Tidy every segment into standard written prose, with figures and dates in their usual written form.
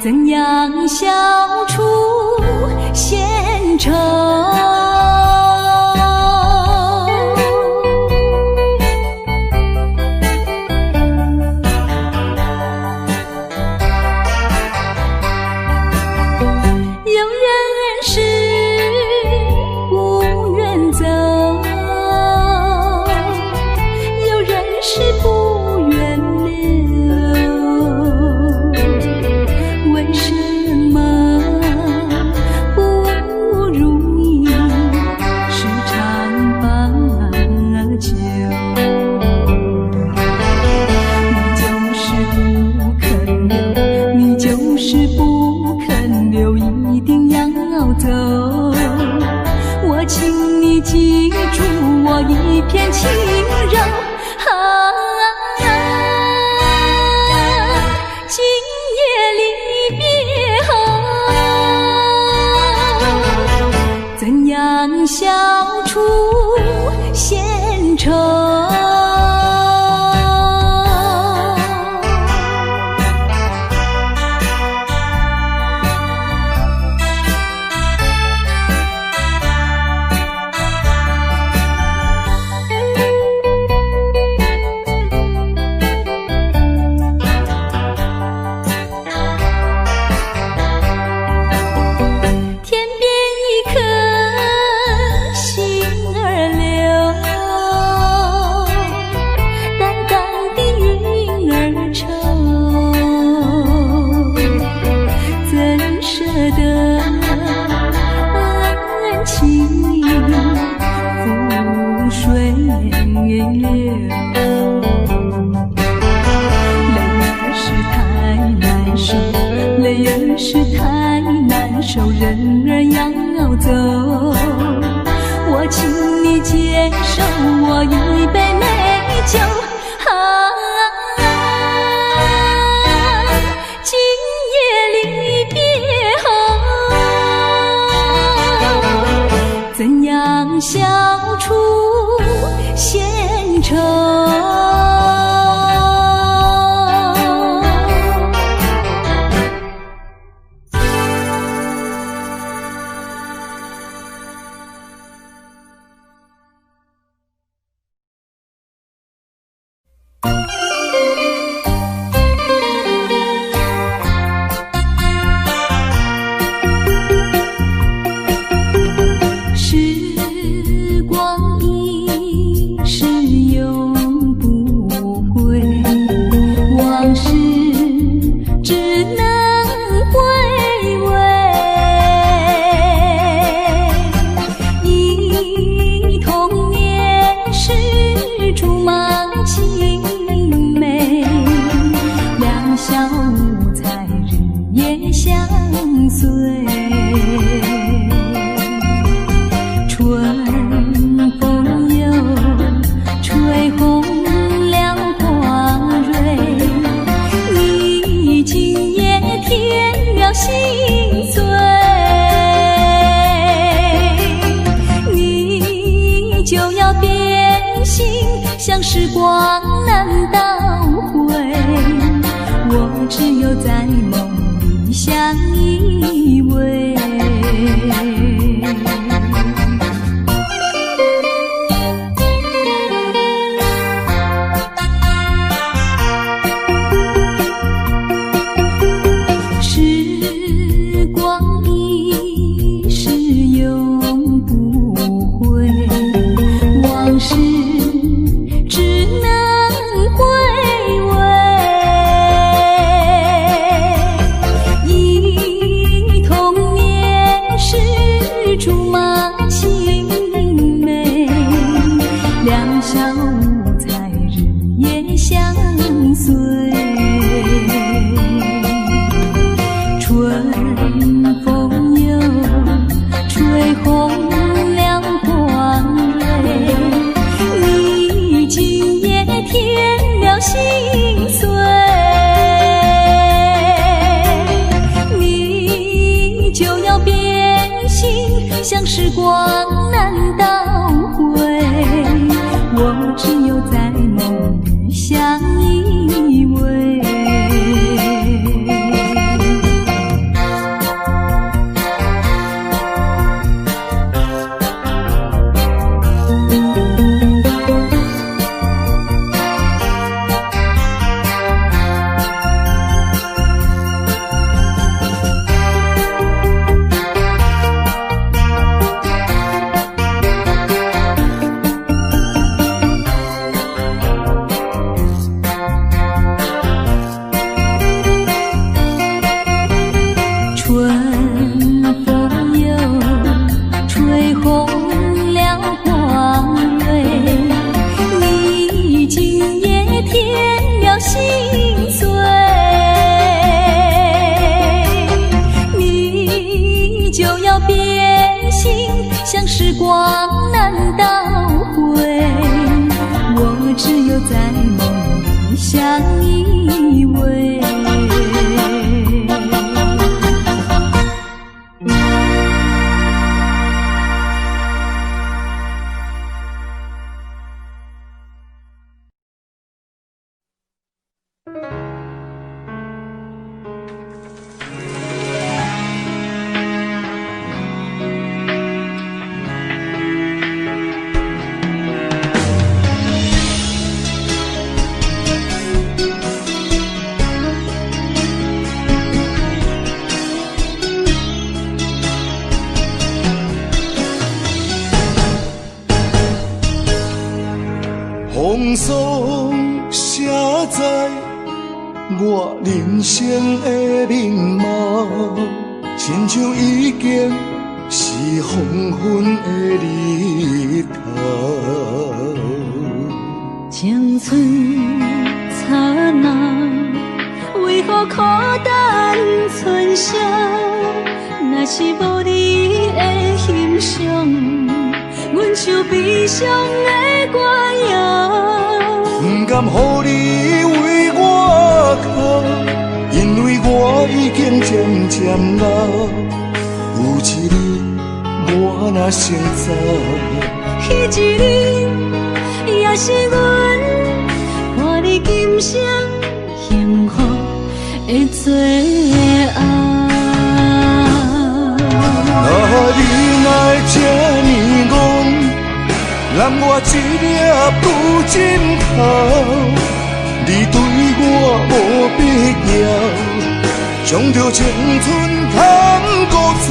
怎样消除闲愁？有人是不愿走，有人是不愿留，为什么不如意时常把酒？你就是不肯留，一定要走。我请你记住我一片轻柔。今夜离别后，怎样消除闲愁？泪儿是太难受，人儿要走。我请你接受我一杯美酒。今夜离别后，怎样消除闲愁？时光一逝永不回，往事只能回味。忆童年时竹马青梅，两小无猜日夜相随。心碎，你就要变心，像时光难倒回。我只有在梦里相依偎。是只能回味，忆童年时竹马青梅，两小无猜日夜相随。春风又吹红了光蕊，今夜添了心碎，你就要变心，像时光难倒回。我只有在梦里相依偎。风霜写在我人生的面貌，亲像已经是黄昏的日头。青春刹那，为何孤单春宵？若是无你的欣赏，阮像悲伤的歌谣。不甘予你为我哭，因为我已经渐渐老。有一日我若先走，彼一日也是阮伴你今生幸福的最后。若你若会这呢戆，揽我一粒不枕头，你对我无必要，将着青春通孤草。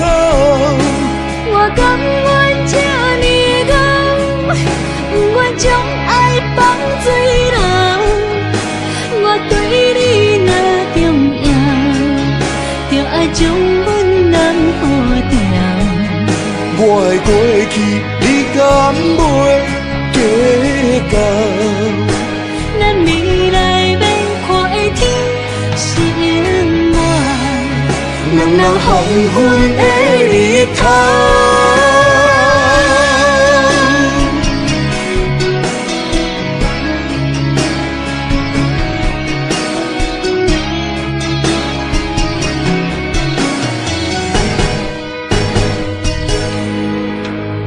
我甘愿这呢戆，不愿将爱放水流。我对你若重要，就爱将阮人护牢。我的过去，你敢袂计较？咱未来免看的天是永远，两人黄昏的日头。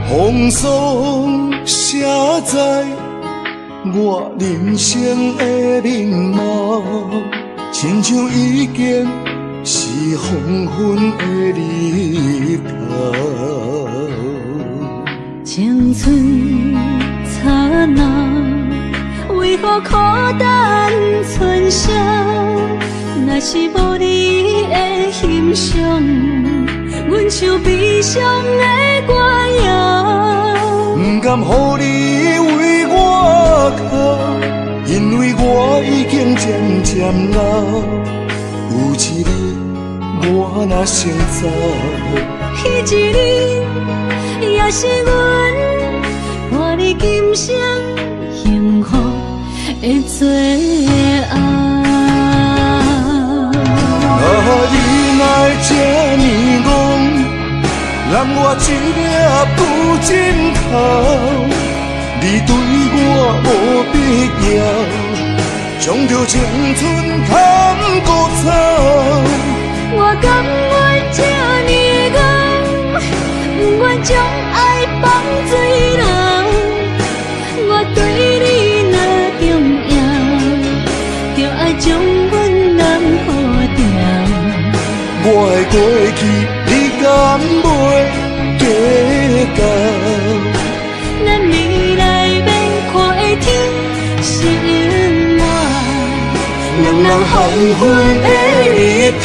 风霜写在我人生的面貌，亲像已经是黄昏的日头。青春刹那，为何孤单春宵？若是无你的欣赏，阮像悲伤的歌谣。不甘予你为我哭，因为我已经渐渐老。有一日我若先走，彼一日也是阮伴你今生幸福的最后。你若会这呢戆，揽我一粒不枕头，你对我无必要，将着青春通孤草。我甘愿这呢戆，不愿将爱放水流。我对你若重要，就爱将阮人护牢。我的过去，你敢袂计较？咱未来免看的天是永远，两人黄昏的日头。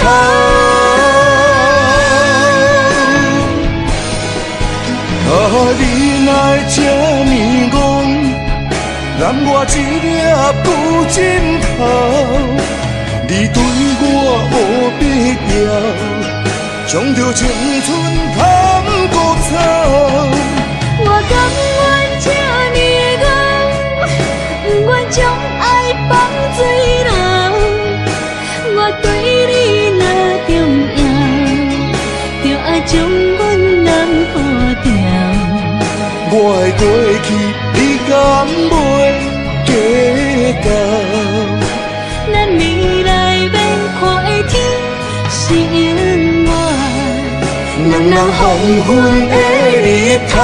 你若会这呢戆，揽我一粒不枕头，你对我无必要，将着青春通孤草。我甘愿这呢戆，不愿将爱放水流。我对你若重要，就爱将阮人护牢。我的过去，你敢袂计较？咱未来免看的天是永远，两人黄昏的日头。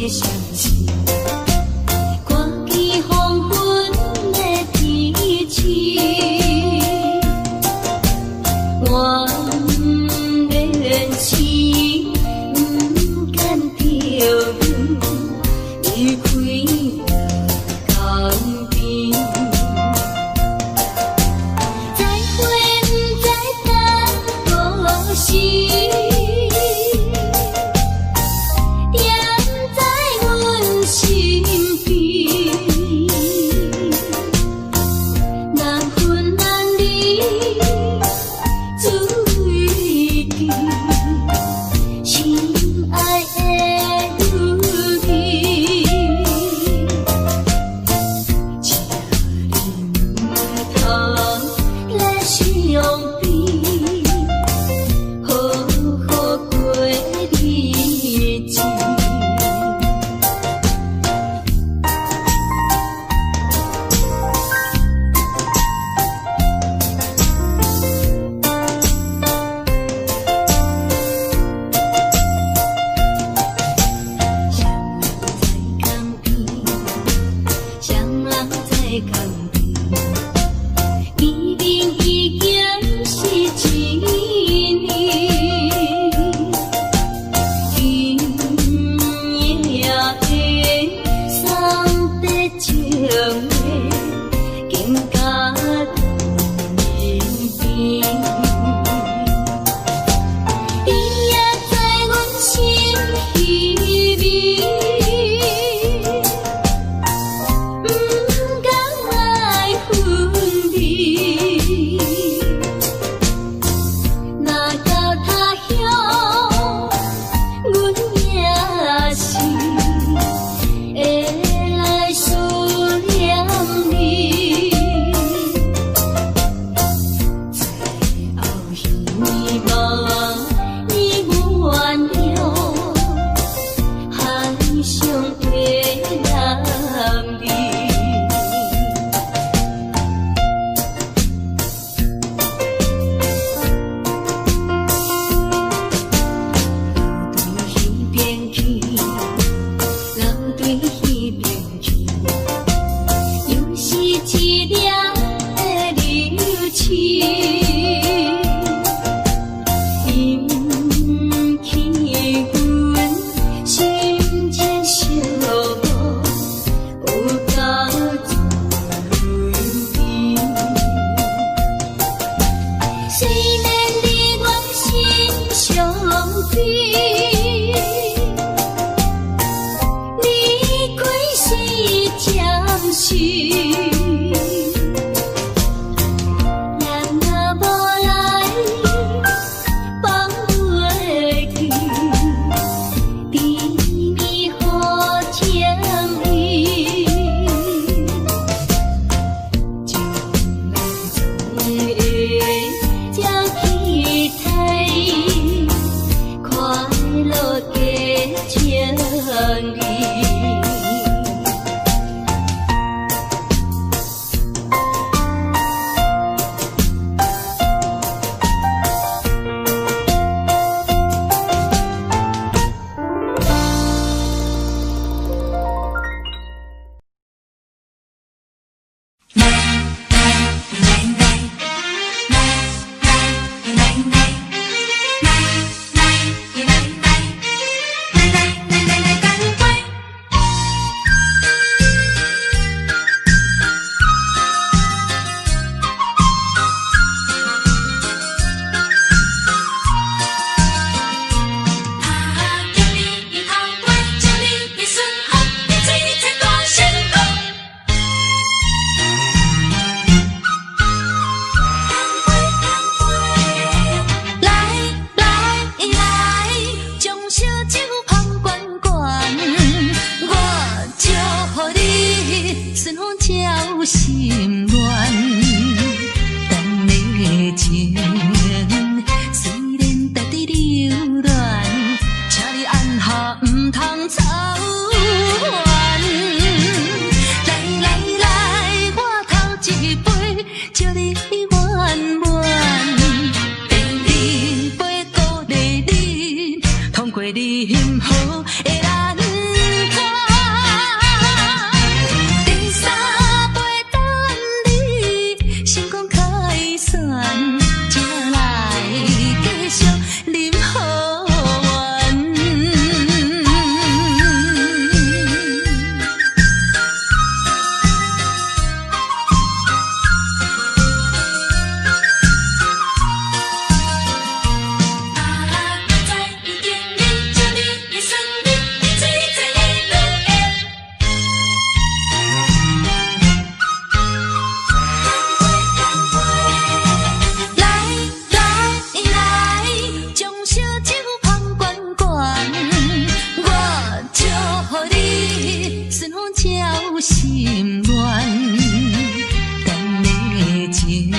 相思，看见黄昏的天气，我练心，不敢丢离开江边。再会不再等多时。过你幸福的难堪。心乱。咱的情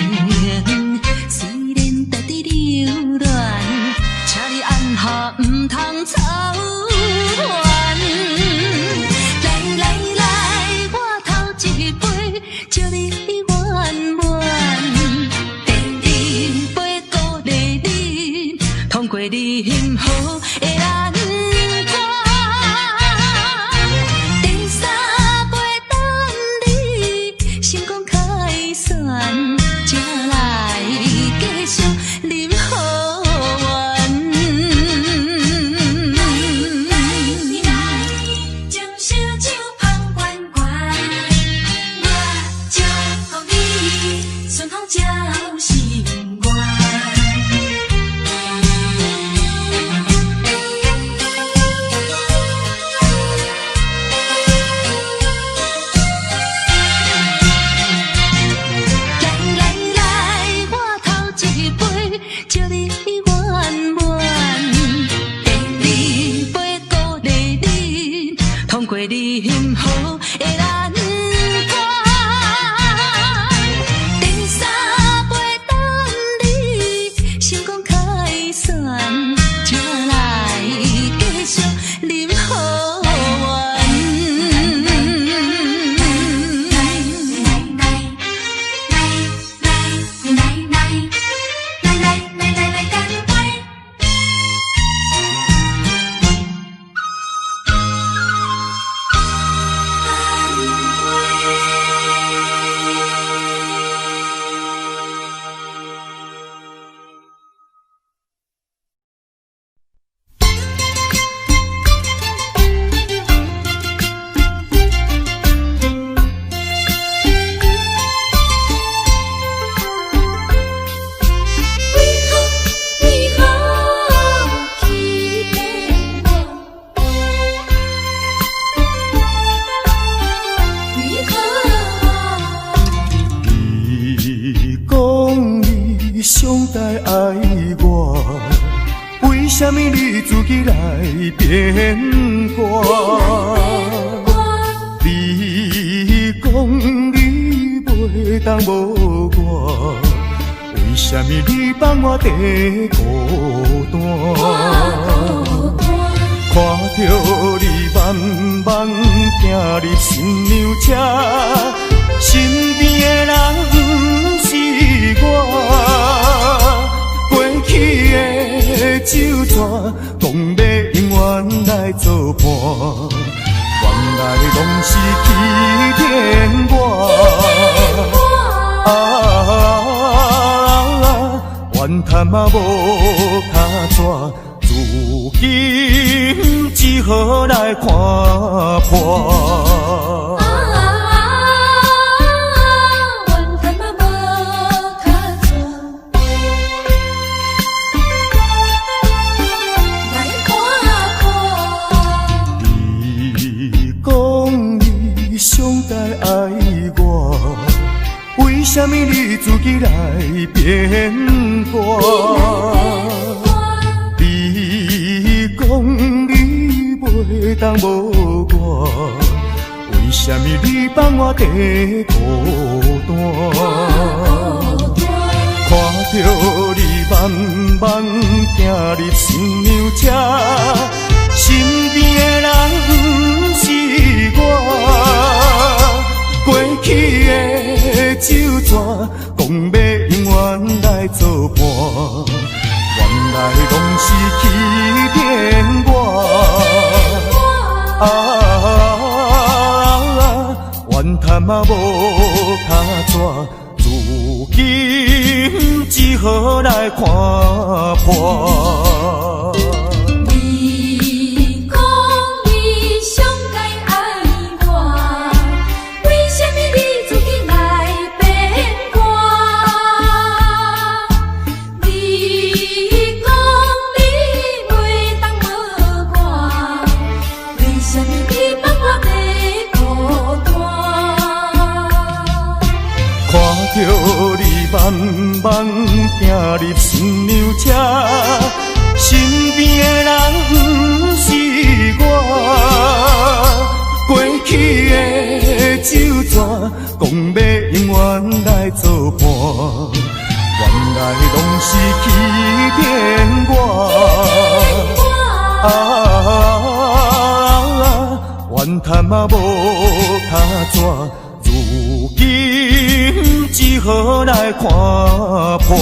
虽然在伫流乱，请你按下唔通操烦。来来来，我头一杯，祝你圆满。第二杯鼓励你，通过你幸福的难关。第三杯等你成功开选，才来继续饮好运。将烧酒捧圆圆，我祝福你顺风照心愿。来来来，我头一杯，祝你圆满。第二杯鼓励你，通过你幸福的难关。第三杯等你成功开选，才来继续饮好运。来干杯！为何欺骗我？为何？你讲你上代爱我，为什么你自己来变卦？你讲你袂当无我，为什么你放我在孤单？看着你慢慢行入新娘车，身边的人不是我，过去的酒泉，讲要永远来作伴，原来拢是欺骗我。怨叹嘛无卡纸，如今只好来看破。怨叹嘛无卡纸，来看破。你讲你上代爱我，为什么你自己来变卦？你讲你袂当无我，为什么你放我在孤单？看着你慢慢行入新娘车，身边的人不是我，过去的酒泉，讲要永远来作伴，原来拢是欺骗我。怨叹嘛无卡纸，如今只好来看破。你讲你上该爱我，为什么你自己来变卦？你讲你袂当无我，为什么你放我在孤单？看着你慢慢行入新娘车，身边的人不是我，过去的手纸，讲要永远来作伴，原来拢是欺骗我。怨叹嘛无他纸，如今只好来看破。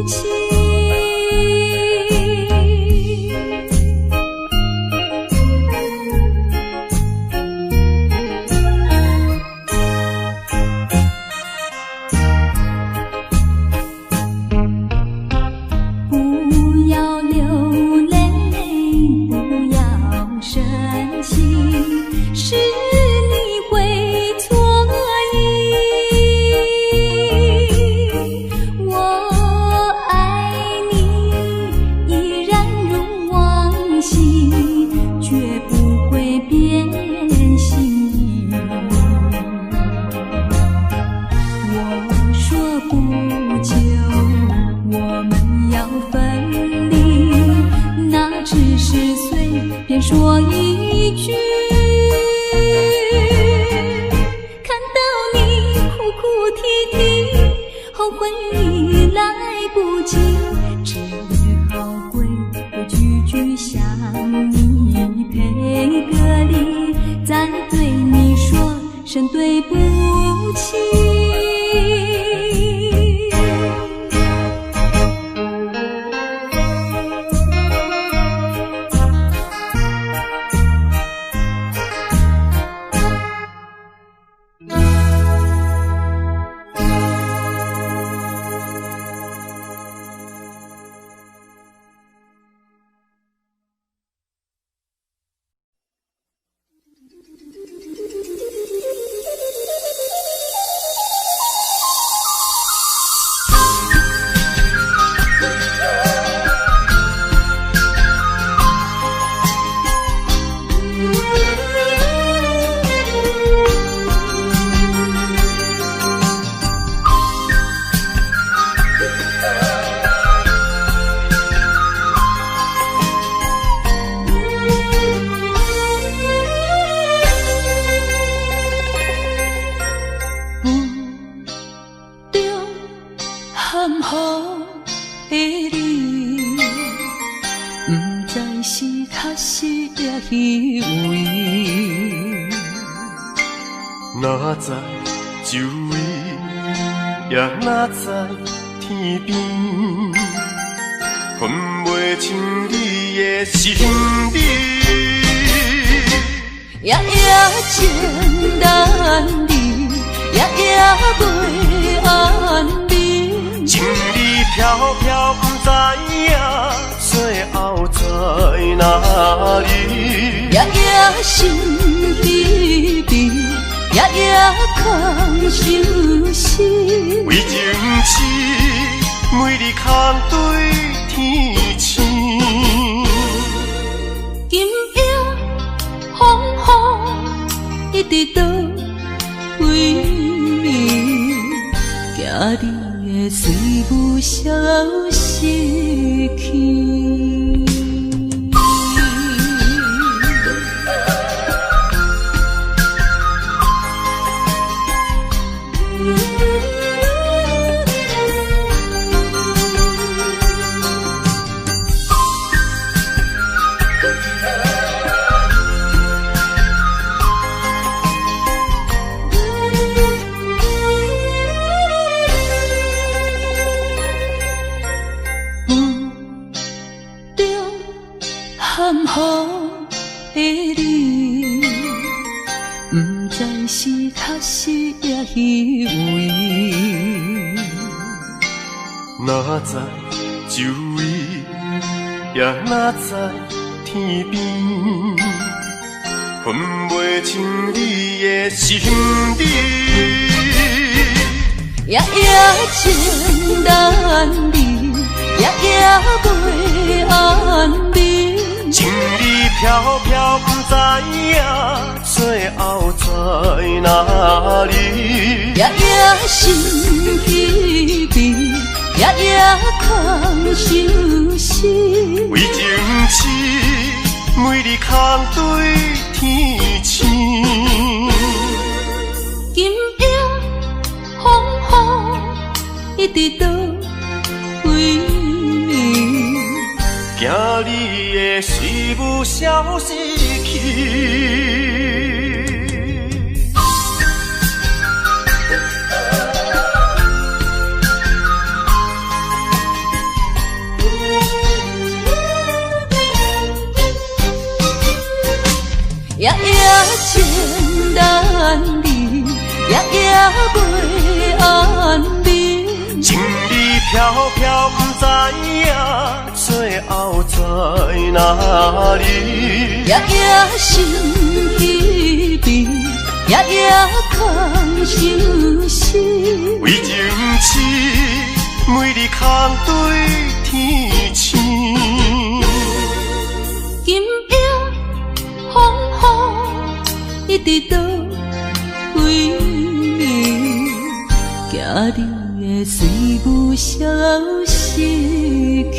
起。不要流泪，不要生气，是你会错意。我爱你依然如往昔，绝不会变心意。我说不久我们要分离，那只是随便说一句。看到你哭哭啼啼，后悔已来不及，只好跪个句句向你赔个礼，再对你说声对不起。含糊的你，不知是确实也虚伪。哪知周围，也哪知天边，分袂清你的心理。夜夜情难离，夜夜袂安眠。情理飘飘，不知影最后在哪里。夜夜心离别，夜夜空相思。为情痴，每日空对天星。今夜风雨一直到为暝，惊你的随不消息去。含糊的你，不知是确实也虚伪。哪知周围，也哪知天边，分袂清你的心理。夜夜情难离，夜夜袂安眠。情理飘飘，不知影最后在哪里。夜夜心离别，夜夜空相思。为情痴，每日空对天星。今夜风雨一直到为暝，惊你的随不消息去。夜夜过安眠。情意飘飘，不知影最后在哪里。夜夜心稀微，夜夜空相思。为情痴，每日空对天星。今夜风雨一直倒归暝，惊你的随舞消失去。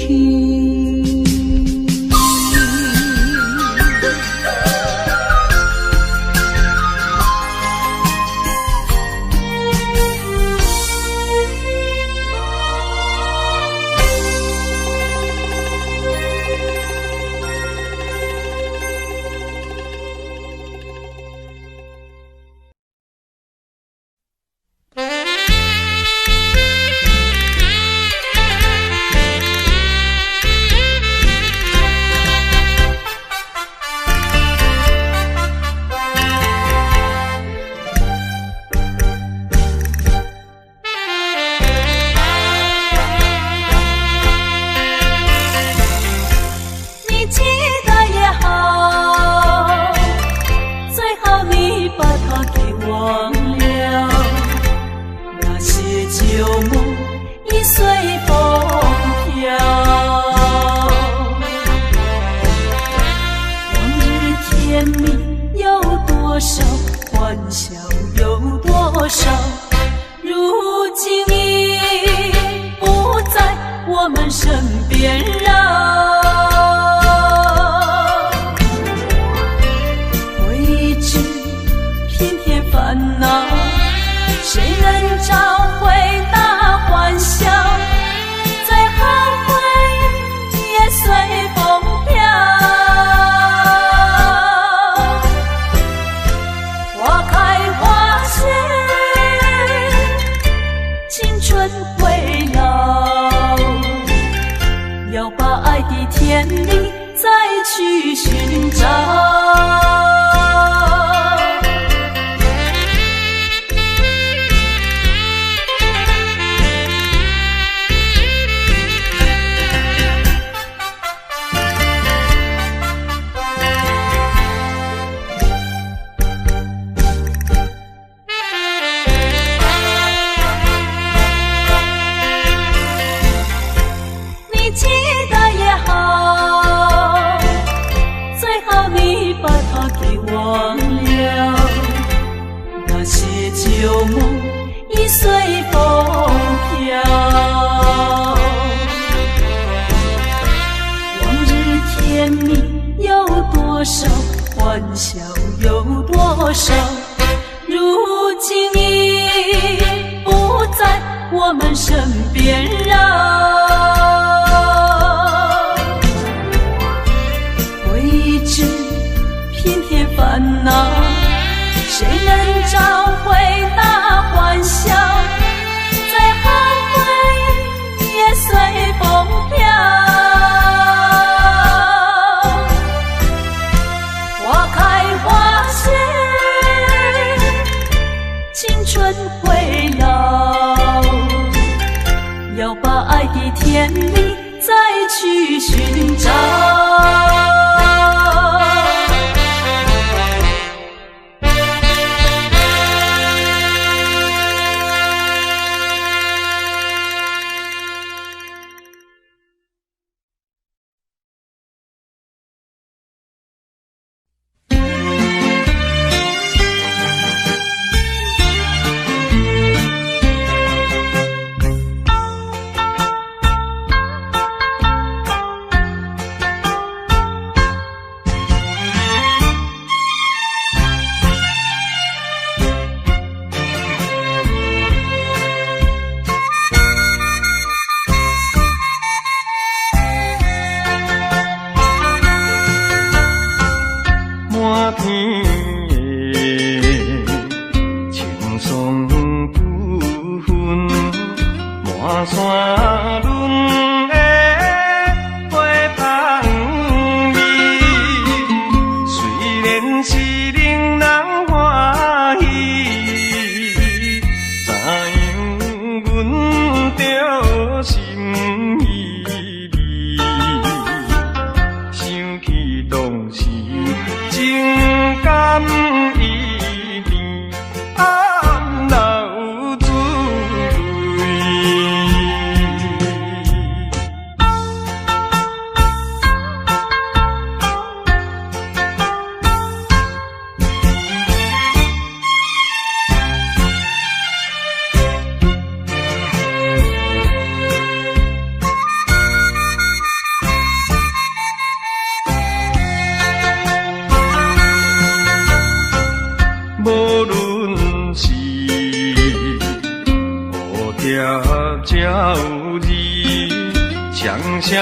双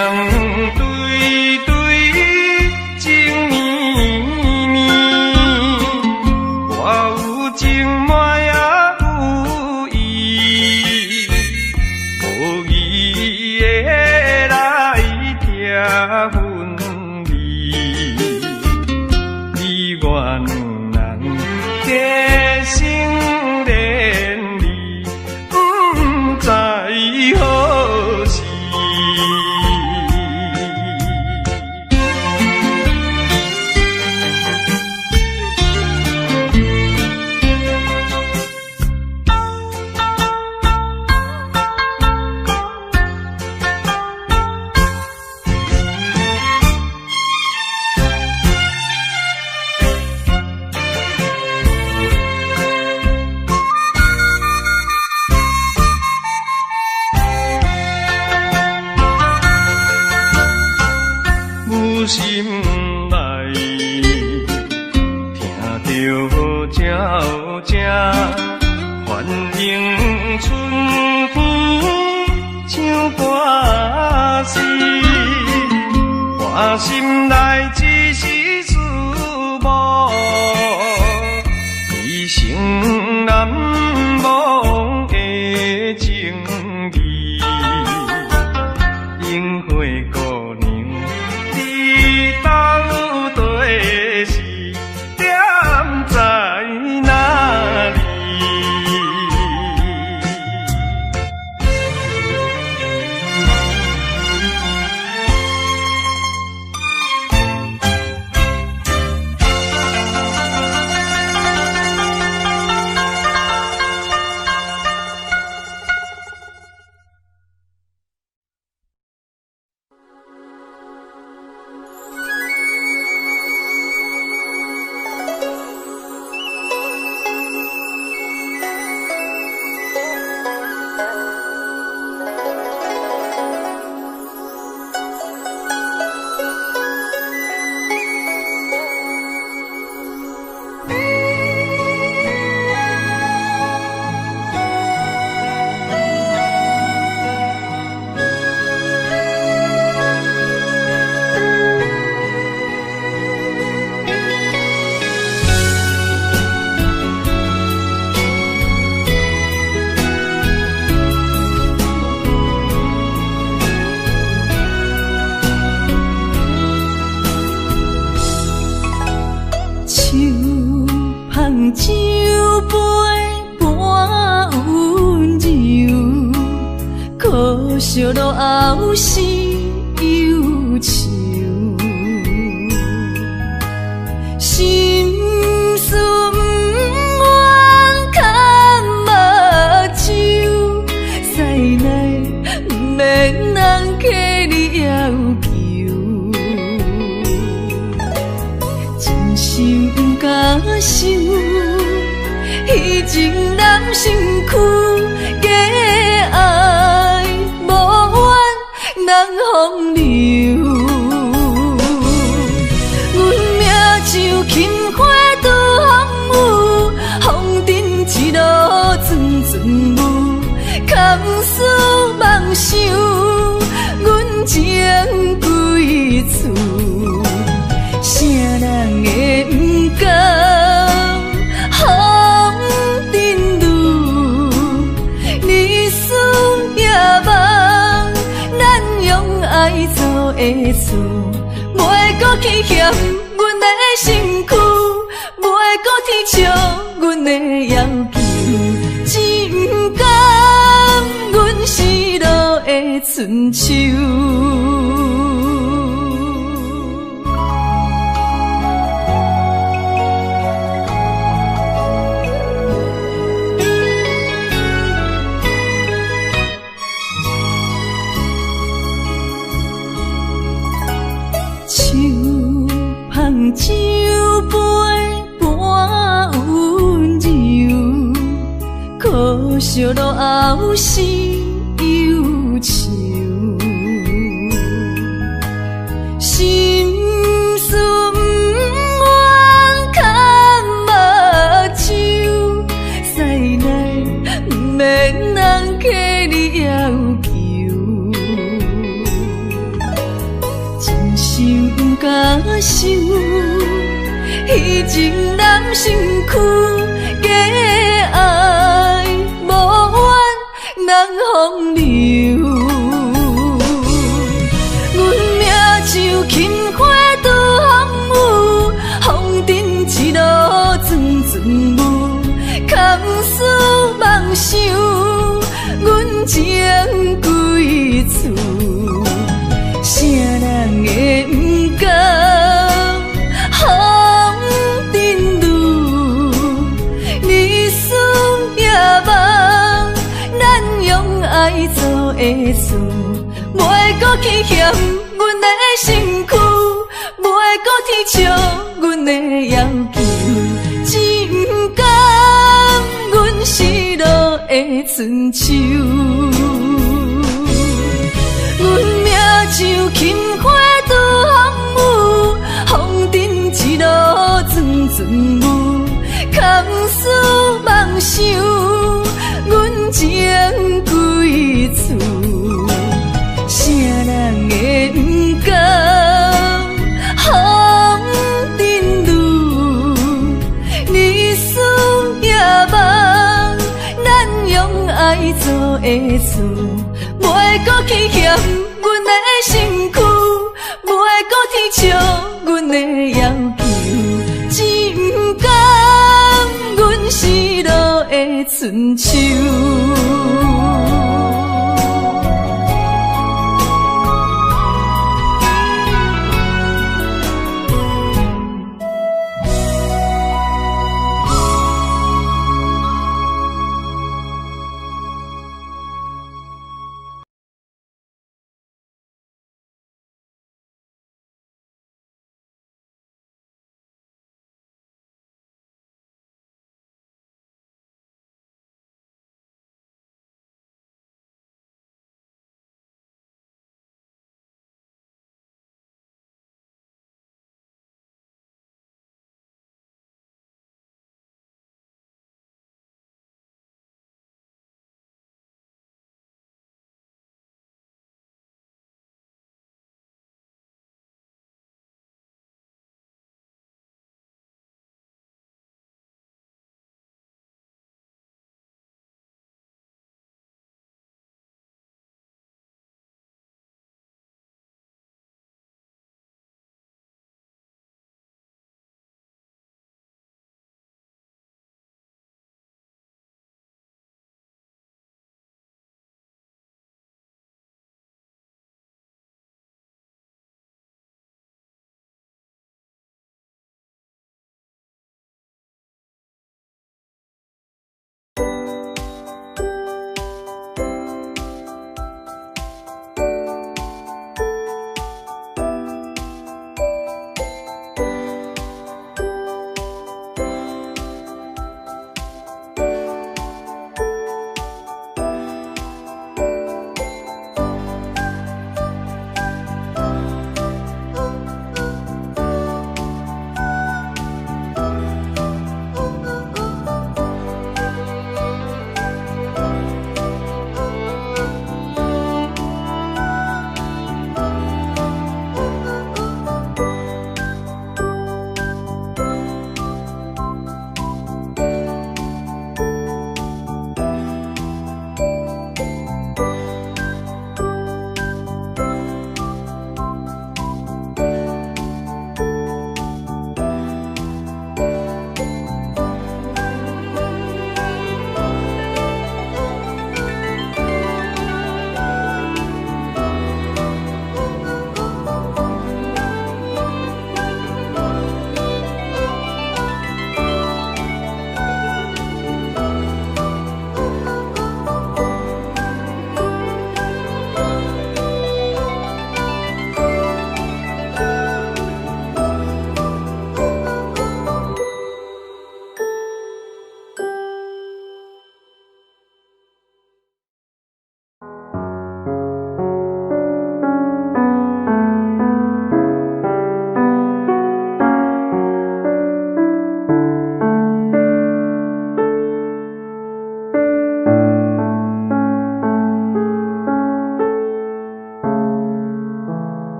对对情绵绵，我有情满也有意，无意的来听分离，你我两人结成连理，不知何时。心内听着鸟声，反映春风唱歌词，我心内只是思慕一生难忘的情义，樱花姑娘。到底是点在哪里？酒杯半温柔，可惜落后是忧愁。心事不愿牵目睭，再来不免人客你要求。真心不敢想。彼情人身躯，假爱无缘人风流。阮命像轻花拄风雨，风尘一路阵阵雾，空思梦想，阮情归厝，啥人会不甘？会错，袂搁去嫌阮的身躯，袂搁去笑阮的要求，只不甘阮失落的春秋。酒杯半温柔，可惜落后是忧愁。心事不愿牵目睭，再来不免人客你要求。受，彼情男身躯，假爱无怨人风流。阮命像轻花拄风雨，风尘一路转转舞，空思梦想，阮情归厝。啥人会不甘风尘路？日思夜梦，咱用爱做的事，袂搁去嫌阮的身躯，袂搁去笑阮的要求，只不甘阮失落的春秋。阮命像轻花拄风雨，风尘一路转转舞，空思梦想，阮情归厝。啥人会不甘风尘路？日思夜梦，咱用爱做的事，袂搁去嫌阮的身躯，袂搁去笑阮的要求，只不甘阮失落的春秋。